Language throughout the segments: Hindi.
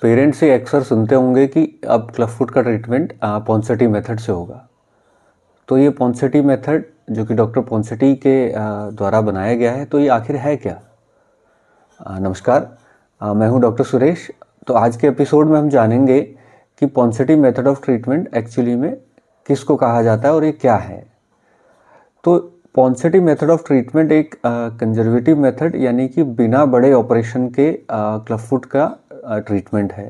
पेरेंट्स से अक्सर सुनते होंगे कि अब क्लब फुट का ट्रीटमेंट पॉन्सेटी मेथड से होगा। तो ये पॉन्सेटी मेथड जो कि डॉक्टर पॉन्सेटी के द्वारा बनाया गया है, तो ये आखिर है क्या? नमस्कार, मैं हूं डॉक्टर सुरेश। तो आज के एपिसोड में हम जानेंगे कि Ponseti method of treatment actually में किसको कहा जाता है और ये क्या है। तो पॉन्सेटी मेथड ऑफ ट्रीटमेंट एक कंजर्वेटिव मेथड यानी कि बिना बड़े ऑपरेशन के क्लब फुट का ट्रीटमेंट है,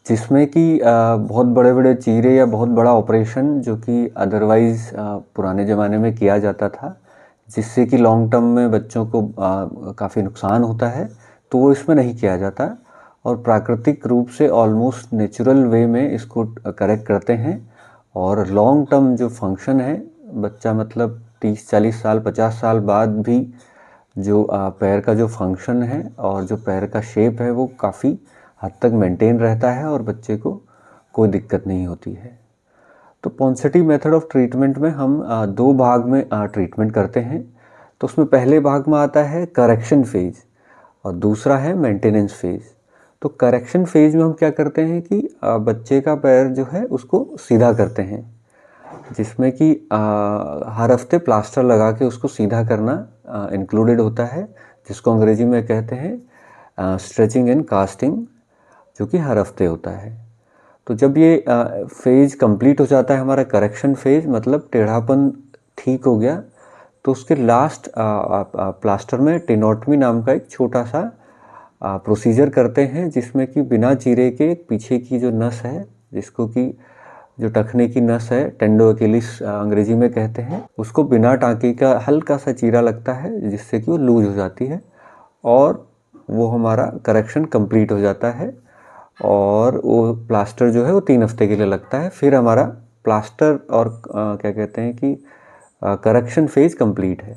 जिसमें कि बहुत बड़े बड़े चीरे या बहुत बड़ा ऑपरेशन जो कि अदरवाइज़ पुराने ज़माने में किया जाता था, जिससे कि लॉन्ग टर्म में बच्चों को काफ़ी नुकसान होता है, तो वो इसमें नहीं किया जाता और प्राकृतिक रूप से ऑलमोस्ट नेचुरल वे में इसको करेक्ट करते हैं। और लॉन्ग टर्म जो फंक्शन है, बच्चा मतलब 30-40 साल 50 साल बाद भी जो पैर का जो फंक्शन है और जो पैर का शेप है वो काफ़ी हद तक मेंटेन रहता है और बच्चे को कोई दिक्कत नहीं होती है। तो पॉन्सेटी मेथड ऑफ ट्रीटमेंट में हम दो भाग में ट्रीटमेंट करते हैं। तो उसमें पहले भाग में आता है करेक्शन फेज और दूसरा है मेंटेनेंस फेज। तो करेक्शन फेज में हम क्या करते हैं कि बच्चे का पैर जो है उसको सीधा करते हैं, जिसमें कि हर हफ्ते प्लास्टर लगा के उसको सीधा करना इंक्लूडेड होता है, जिसको अंग्रेजी में कहते हैं स्ट्रेचिंग एंड कास्टिंग, जो कि हर हफ्ते होता है। तो जब ये फेज कंप्लीट हो जाता है, हमारा करेक्शन फेज मतलब टेढ़ापन ठीक हो गया, तो उसके लास्ट प्लास्टर में टेनोटमी नाम का एक छोटा सा प्रोसीजर करते हैं, जिसमें कि बिना चीरे के पीछे की जो नस है, जिसको कि जो टखने की नस है, टेंडो अकेलिस अंग्रेजी में कहते हैं, उसको बिना टाँके का हल्का सा चीरा लगता है, जिससे कि वो लूज हो जाती है और वो हमारा करेक्शन कंप्लीट हो जाता है। और वो प्लास्टर जो है वो 3 हफ्ते के लिए लगता है। फिर हमारा प्लास्टर और क्या कहते हैं कि करेक्शन फेज कंप्लीट है।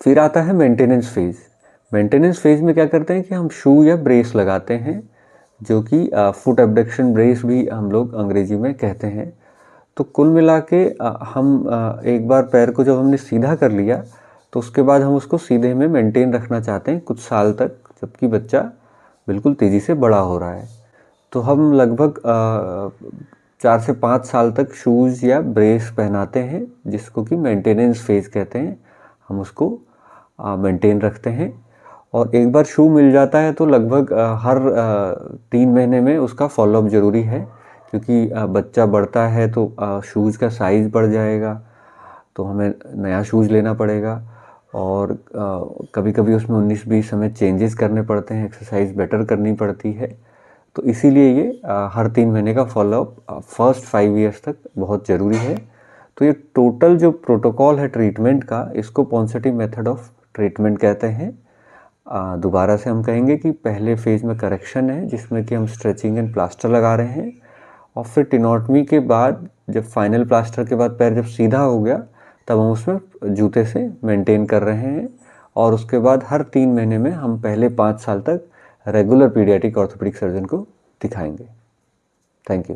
फिर आता है मेंटेनेंस फेज। मेंटेनेंस फेज में क्या करते हैं कि हम शू या ब्रेस लगाते हैं, जो कि फुट एब्डक्शन ब्रेस भी हम लोग अंग्रेजी में कहते हैं। तो कुल मिला के हम एक बार पैर को जब हमने सीधा कर लिया, तो उसके बाद हम उसको सीधे में मेंटेन रखना चाहते हैं कुछ साल तक, जबकि बच्चा बिल्कुल तेज़ी से बड़ा हो रहा है। तो हम लगभग 4 से 5 साल तक शूज़ या ब्रेस पहनाते हैं, जिसको कि मेंटेनेंस फेज कहते हैं। हम उसको मेंटेन रखते हैं और एक बार शू मिल जाता है तो लगभग हर 3 महीने में उसका फॉलोअप ज़रूरी है, क्योंकि बच्चा बढ़ता है तो शूज़ का साइज़ बढ़ जाएगा, तो हमें नया शूज़ लेना पड़ेगा और कभी कभी उसमें 19-20 हमें चेंजेस करने पड़ते हैं, एक्सरसाइज बेटर करनी पड़ती है। तो इसीलिए ये हर 3 महीने का फॉलोअप फर्स्ट 5 ईयर्स तक बहुत ज़रूरी है। तो ये टोटल जो प्रोटोकॉल है ट्रीटमेंट का, इसको पॉन्सेटी मेथड ऑफ ट्रीटमेंट कहते हैं। दोबारा से हम कहेंगे कि पहले फेज में करेक्शन है, जिसमें कि हम स्ट्रेचिंग एंड प्लास्टर लगा रहे हैं, और फिर टेनोटमी के बाद जब फाइनल प्लास्टर के बाद पैर जब सीधा हो गया, तब हम उसमें जूते से मेंटेन कर रहे हैं। और उसके बाद हर 3 महीने में हम पहले 5 साल तक रेगुलर पीडियाट्रिक ऑर्थोपेडिक सर्जन को दिखाएंगे। Thank you.